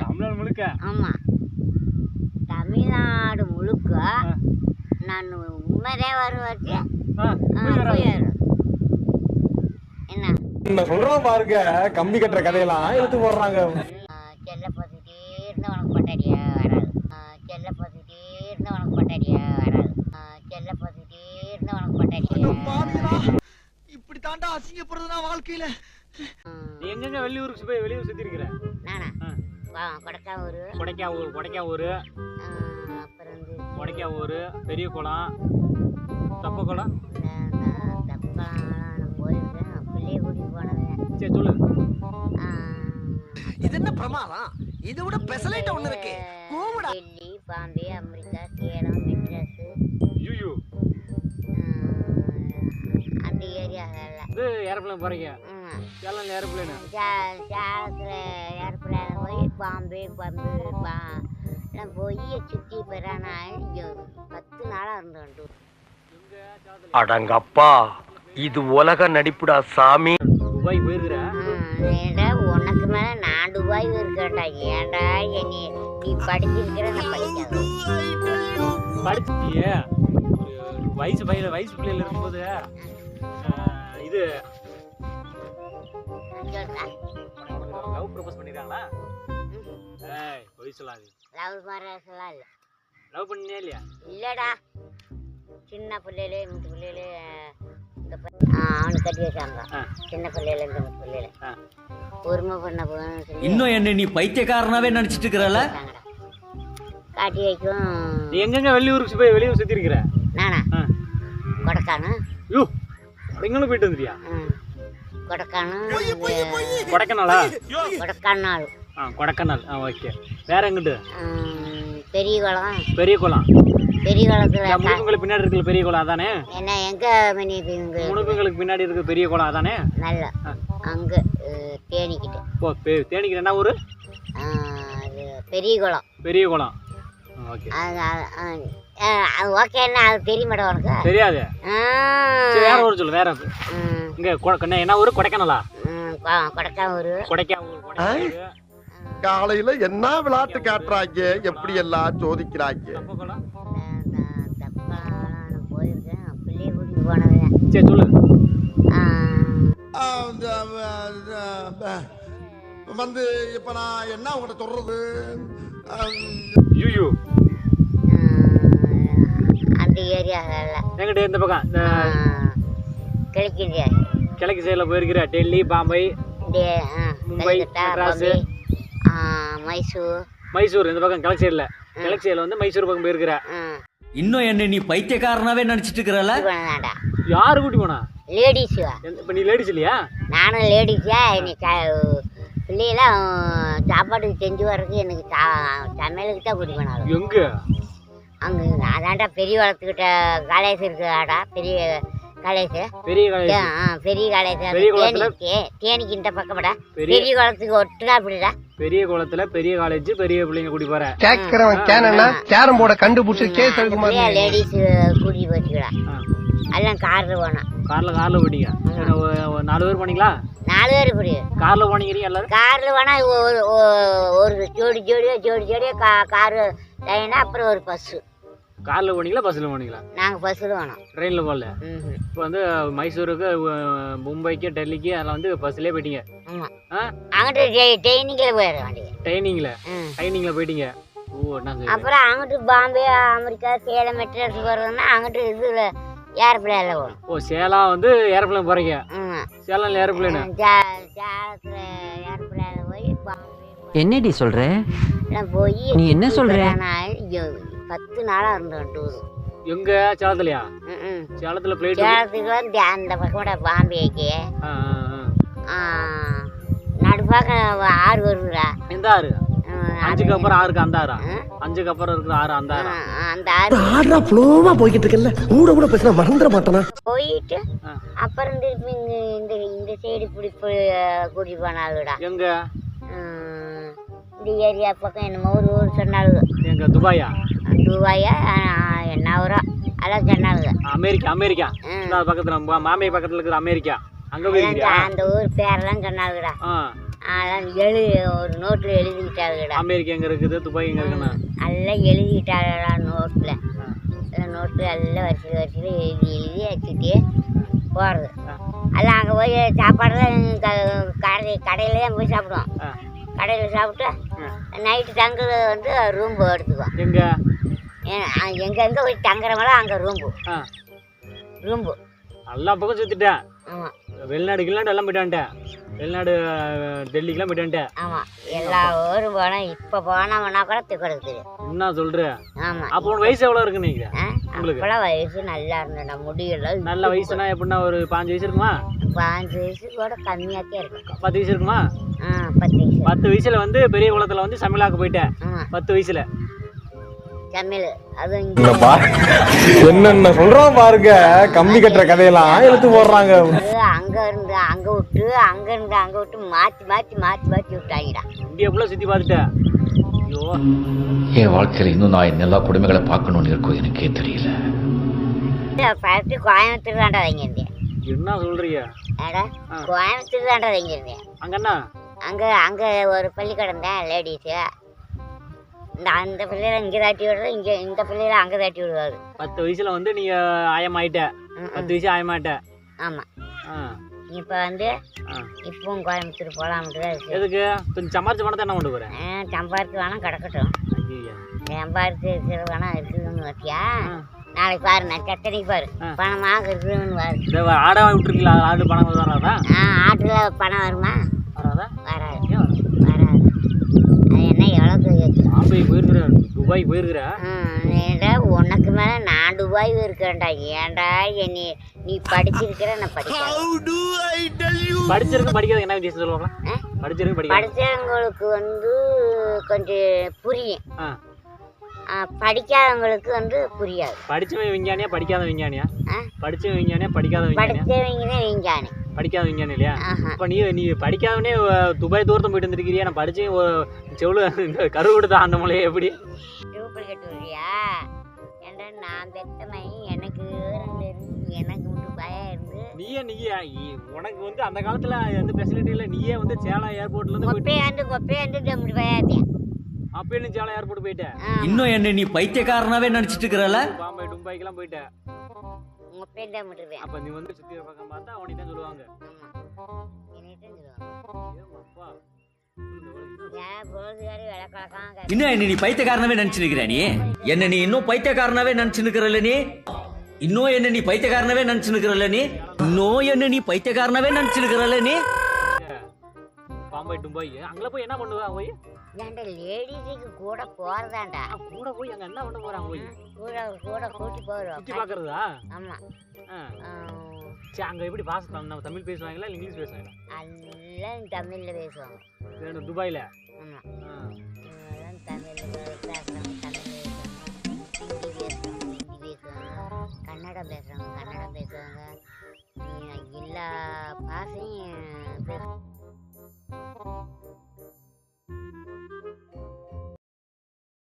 தமிழ்நாடு முழுக்க? ஆமாம், தமிழ்நாடு முழுக்க நான் உண்மைதே வருவாச்சு. என்ன சொல்றோம் பாருங்க, கம்பி கட்டுற கதையெல்லாம் எடுத்து போடுறாங்க. செல்ல பார்த்துக்கிட்டே இருந்தால் உனக்கு பொட்டாடியா வராது. செல்ல பார்த்துக்கிட்டே இருந்தால் உனக்கு பொட்டாடியா வராது. செல்ல பார்த்துக்கிட்டே இருந்தால் உனக்கு பொட்டாடியா. இப்படி தாண்டா அசிங்கப்படுறதுனா வாழ்க்கையில. நீ எங்கெங்க வெளியூருக்கு போய் வெளியூர் சுத்தி இருக்கிற? நானா கொடைக்காவூர். கொடைக்காவூர் அப்புறம் வந்து கொடைக்காவூர், பெரிய குளம், தப்ப குளம். தப்பெல்லாம் நான் போயிருக்கேன். பிள்ளைய கூட்டிட்டு போனேன். சரி சொல்லு. இது என்ன பிரமாதம்? இதை விட பெசலைட் ஒண்ணு இருக்கு. டெல்லி, பாம்பே, அமெரிக்கா, சேலம், மெட்ராஸ், யூ அந்த ஏரியாவில் இது ஏரோப்ளேன் போறீங்க? சேலம் ஏரோப்ளேன். சேலத்தில் ஏரோப்ளேன் போய் பாம்பே எல்லாம் போய் சுற்றி பெறானா 10 நாளாக இருந்தோம். அடங்கப்பா, இது உலக நடிப்புடா சாமி. துபாய் போயிருக்கிற? ஏண்டா உனக்கு மேலே நான் துபாய் இருக்கேன்டா. ஏண்டா நீ படிச்சிருக்கிற, நான் படிக்காத. படிச்சிட்டியே வயசு பிள்ளைல இருக்கும்போது இது லவ் ப்ரப்போஸ் பண்ணிருக்காங்களா? ஏய் போய் சொல்லாது. லவ் மேரேஜ்லாம் இல்லை. லவ் பண்ணியா இல்லையா? இல்லைடா, சின்ன பிள்ளையிலே இந்த பிள்ளையிலே அவனுக்கு கட்டி வச்சாங்க. சின்ன பிள்ளையில இந்த பிள்ளையில பொறுமை பண்ண போகணும். இன்னும் என்ன நீ பைத்தியக்காரனாவே நினைச்சிட்டு இருக்கிறல? காட்டி வைக்கும். நீ எங்கெங்க வெளியூருக்கு போய் வெளியூர் சுத்தி இருக்கிற? நானா கொடைக்கானு. யூ பெங்களும் போயிட்டு வந்துட்டியா? கொடைக்கானு. கொடைக்கானலா? கொடைக்கானல். கொடைக்கானல். ஓகே. வேற எங்கிட்டு? பெரிய குளம். பெரிய குளம். பெரிய குளத்துல முனுக்குங்களுக்கு பின்னாடி இருக்கிற பெரிய குளம் அதானே? என்ன எங்க முனுக்குங்களுக்கு பின்னாடி இருக்கிற பெரிய குளம் அதானே? நல்ல அங்க தேனிக்கிட்ட. ஓ தேனிக்கிட்ட என்ன ஊரு? பெரிய குளம். பெரிய குளம். ஓகே. ஓகே. என்ன அது தெரிய மாட்டேன் உனக்கு? தெரியாது. சரி வேற ஊர் சொல்லு. வேற இங்க என்ன ஊரு? கொடைக்கானலா? கொடைக்காவூர். கொடைக்காவூர். காலையில என்ன விளையாட்டு காட்டுறாங்க, எப்படி எல்லாம் சோதிக்கிறாங்க. போயிருக்கேன். பிள்ளைய கூட்டிட்டு போனவன். சரி சொல்லு. வந்து இப்ப நான் என்ன உங்கள்கிட்ட சொல்றது? யூ அந்த ஏரியாவில் எங்கிட்ட இந்த பக்கம் கிழக்கு சைடில் போயிருக்கிற? டெல்லி, பாம்பே, மும்பை, மெட்ராஸ், மைசூர். இந்த பக்கம் கிழக்கு சைடில் வந்து மைசூர் பக்கம் போயிருக்கிற? இன்னும் என்ன நீ பைத்தியக்காரனாவே நினைச்சிட்டு இருக்கிறல? யாரு கூட்டி போனா? லேடிஸ். இப்ப நீ லேடிஸ் இல்லையா? நானும் லேடிஸா. பிள்ளையெல்லாம் சாப்பாட்டுக்கு செஞ்சு வர்றதுக்கு எனக்கு சமையலுக்கு தான் கூட்டி போனாலும். எங்க? அங்கே அதான்டா பெரிய வளர்த்துக்கிட்ட காலேஜ் இருக்குடா. பெரிய காலேஜ். பெரிய காலேஜ் தேனிக்கு இந்த பக்கம்டா. பெரிய குளத்துக்கு ஒட்டுடா. அப்படிடா பெரிய குளத்துல பெரிய காலேஜ், பெரிய பிள்ளைங்க கூட்டி போற? கேரம் போர்ட கண்டுபிடிச்சு லேடிஸ் கூட்டிட்டு போச்சுடா. எல்லாம் கார்ல போனோம். கார்ல போயிட்டீங்க? 4 பேர் போனீங்களா? 4 பேர் புரியும். கார்ல போனீங்க எல்லாரும்? கார்ல போனா ஒரு ஜோடியா காரு லைனா. அப்புறம் ஒரு பஸ். கார்ல போனீங்களா பஸ்ல போனீங்களா? நாங்க பஸ்ல போனோம். ட்ரெயின்ல போகல? இப்போ வந்து மைசூருக்கு, மும்பைக்கு, டெல்லிக்கு அதெல்லாம் வந்து பஸ்லயே போயிட்டீங்க? ஆமா. அங்கிட்டு ட்ரெயினிங்ல போயிடுறோம். ட்ரெயினிங்ல போயிட்டீங்க. ஓ என்ன? அப்புறம் அங்கிட்டு பாம்பே, அமெரிக்கா, சேலம், மெட்ராஸ் போறதுன்னா அங்கிட்டு இதுல ஏரோப்ளேன்ல போகணும். ஓ சேலம் வந்து ஏரோப்ளேன் போறீங்க? சேலம்ல ஏரோப்ளேன். சேலத்துல ஏரோப்ளேன்ல போய் பாம்பே. என்னடி சொல்ற? போய் நீ என்ன சொல்ற? 10 நாளா இருந்தோம் டூர். எங்க? சேலத்துலயா? சேலத்துல பிளைட். சேலத்துக்கு வந்து அந்த பக்கம்டா பாம்பேக்கு. நடுப்பாக்க ஆறு வருதுடா. எந்த ஆறு? 5க்கு அப்புறம் 6க்கு அந்த ஆறா? 5க்கு அப்புறம் இருக்கிற ஆறு அந்த ஆறா? அந்த ஆறு ஆறா ஃப்ளோவா போயிட்டு இருக்கல. கூட பேசினா மறந்துட மாட்டேனா? போயிட்டு அப்புறம் திருப்பி இந்த சைடு கூட்டிட்டு போனாலுடா. எங்க? இந்த ஏரியா பக்கம் என்னமோ ஒரு ஊர் சொன்னாலுங்க. எங்க? துபாயா? துபாயா என்ன வரும் அதெல்லாம் சொன்னாலுங்க. அமெரிக்கா பக்கத்துல, மாமே பக்கத்துல இருக்கிற அமெரிக்கா. அங்க போயிருக்கியா? அந்த ஊர் பேரெல்லாம் சொன்னாலுங்கடா. அதெல்லாம் ஒரு நோட்டில் எழுதிக்கிட்டாருடா. அமெரிக்கா எங்கே இருக்குது, துபாய் எங்கே இருக்குண்ணா எல்லாம் எழுதிக்கிட்டாருடா நோட்டில். நோட்டில் எல்லாம் வரிசையில் எழுதி வச்சுட்டு போகிறது. எல்லாம் அங்கே போய் சாப்பாடெல்லாம் கடையில் தான் போய் சாப்பிடுவோம். கடையில் சாப்பிட்டு நைட்டு தங்குறது வந்து ரூம்பு எடுத்துக்குவோம். எங்கெங்கே போய் தங்குறவங்களோ அங்கே ரூம்பு எல்லா பக்கம் சுற்றிட்டேன். ஆமாம், வெளிநாடு எல்லாம் போயிட்டான்ட்டேன். வெளிநாடு டெல்லிக்கெல்லாம் போயிட்டான்ட்டேன். ஆமாம், எல்லா ஊரும் போனால் இப்போ போனோம்னா கூட திக்கெடுக்குது. என்ன சொல்கிறேன்? ஆமாம். அப்போ உன் வயசு எவ்வளோ இருக்குன்னு நினைக்கிறேன்? உங்களுக்கு அப்போலாம் வயசு நல்லா இருந்தேன்டா, முடியல. நல்ல வயசுனா எப்படின்னா ஒரு 5 வயசு இருக்குமா? 5 வயசு கூட கம்மியாகவே இருக்கும். 10 வயசு இருக்குமா? 10 வயசு. 10 வயசுல வந்து பெரிய குளத்தில் வந்து சமையலாக்க போயிட்டேன். 10 வயசுல சமையல் அது என்னென்ன சொல்றோம் பாருங்க. கம்பி கட்டுற கதையெல்லாம் எடுத்து போடுறாங்க. அங்கே இருந்து அங்கே விட்டு அங்கே இருந்து அங்கே விட்டு மாற்றி விட்டாங்கடா. இந்தியாக்குள்ளே சுற்றி பார்த்துட்டேன். ஐயோ, என் வாழ்க்கையில் இன்னும் நான் என் எல்லா குடும்பங்களை பார்க்கணும்னு இருக்கும் எனக்கே தெரியல. ஃபஸ்ட்டு கோயம்புத்தூர் தாண்டா வாங்கியிருந்தேன். என்ன சொல்றீங்க? ஏடா கோயம்புத்தூர் தாண்டா வாங்கியிருந்தேன். அங்கண்ணா அங்கே ஒரு பள்ளிக்கூடம் தான் லேடிஸு. அந்த பிள்ளைகளை இங்கே தாட்டி விடுறது, இந்த பிள்ளைகளை அங்கே தாட்டி விடுவாரு. 10 வயசுல வந்து நீங்க ஆயமாயிட்ட. 10 வயசு ஆயமாயிட்ட. ஆமாம். இப்போ வந்து இப்பவும் கோயம்புத்தூர் போகலாம்ட்டு தான் இருக்கு. எதுக்கு? கொஞ்சம் சம்பாரிச்சு பணத்தை என்ன கொண்டு போகிறேன்? சம்பாரிச்சு வேணாம் கிடக்கட்டும். சம்பாரிச்சு இருக்கிறது வேணா இருக்குதுன்னு வச்சியா. நாளைக்கு பாரு, நான் கத்தனைக்கு பாரு பணமாக இருக்குதுன்னு பாரு. ஆடை விட்டுருக்கீங்களா? ஆடு பணம் வராதா? ஆட்டில் பணம் வருமா? வராதா? வராது. அது என்ன எவ்வளோக்கு? பாம்பே போயிருக்கிற, துபாய் போயிருக்கிற. ஏண்டா உனக்கு மேலே நான் துபாய் இருக்கேன்டா. ஏன்டா நீ படிச்சிருக்கிற, நான் படிக்காத என்ன வித்தியாசம் சொல்லுவாங்களா? படித்தவங்களுக்கு வந்து கொஞ்சம் புரியும், படிக்காதவங்களுக்கு வந்து புரியாது. படிச்சவன் விஞ்ஞானியா படிக்காத விஞ்ஞானியா? படிச்சவன் விஞ்ஞானியா படிக்காத விஞ்ஞானியா? படித்தவங்க தான் விஞ்ஞானி. படிக்காத விஞ்ஞானி இல்லையா? இப்போ நீ படிக்காதவனே துபாய் தூரத்தை போயிட்டு வந்துருக்கிறியா? நான் படிச்சு செவ்வளோ இந்த கரு கொடுத்த அந்த மலையை எப்படி டூப்ளிகேட் விடுறியா? ஏன்டா நான் பெத்தமை எனக்கு மட்டும் பயம் இருந்து. நீயே உனக்கு வந்து அந்த காலத்துல எந்த ஃபெசிலிட்டி இல்லை. நீயே வந்து சேலம் ஏர்போர்ட்ல இருந்து கொப்பையாண்டு அப்படி பயாத்தியா. அப்பயும் சேலம் ஏர்போர்ட் போயிட்டேன். இன்னும் என்ன நீ பைத்தியக்காரனாவே நினைச்சிட்டு இருக்கிறல? பாம்பே துபாய்க்கெல்லாம் போயிட்டேன். அப்ப நீ வந்து சுத்தி பக்கம் பார்த்தா அவனுக்கு தான் சொல்லுவாங்க. இன்னும் என்ன நீ பைத்தியக்காரனாவே நினைச்சிருக்கிற? நீ என்ன நீ இன்னும் பைத்தியக்காரனாவே நினைச்சுக்கிறல்ல? நீ இன்னும் என்ன நீ பைத்தியக்காரனாவே நினைச்சுக்கிறல்ல? நீ இன்னும் என்ன நீ பைத்தியக்காரனாவே நினைச்சுக்கிறல்ல? நீ பாம்பே துபாய் அங்க போய் என்ன பண்ணுவா? போய் ஏன்டா லேடிஸுக்கு கூட போறதாண்டா. கூட போய் அங்க என்ன பண்ண போறாங்க? போய் கூட கூட்டி போறோம். சுத்தி பாக்குறதா? ஆமா. சரி, அங்க எப்படி பாஸ் நம்ம தமிழ் பேசுவாங்களா இல்ல இங்கிலீஷ் பேசுவாங்களா? எல்லாம் தமிழ்ல பேசுவாங்க. துபாயில? ஆமா. எல்லாம் தமிழ்ல பேசுறாங்க. ஹிந்தி பேசுவாங்க, கன்னடம் பேசுவாங்க. எல்லா பாஷையும் பேசுவாங்க.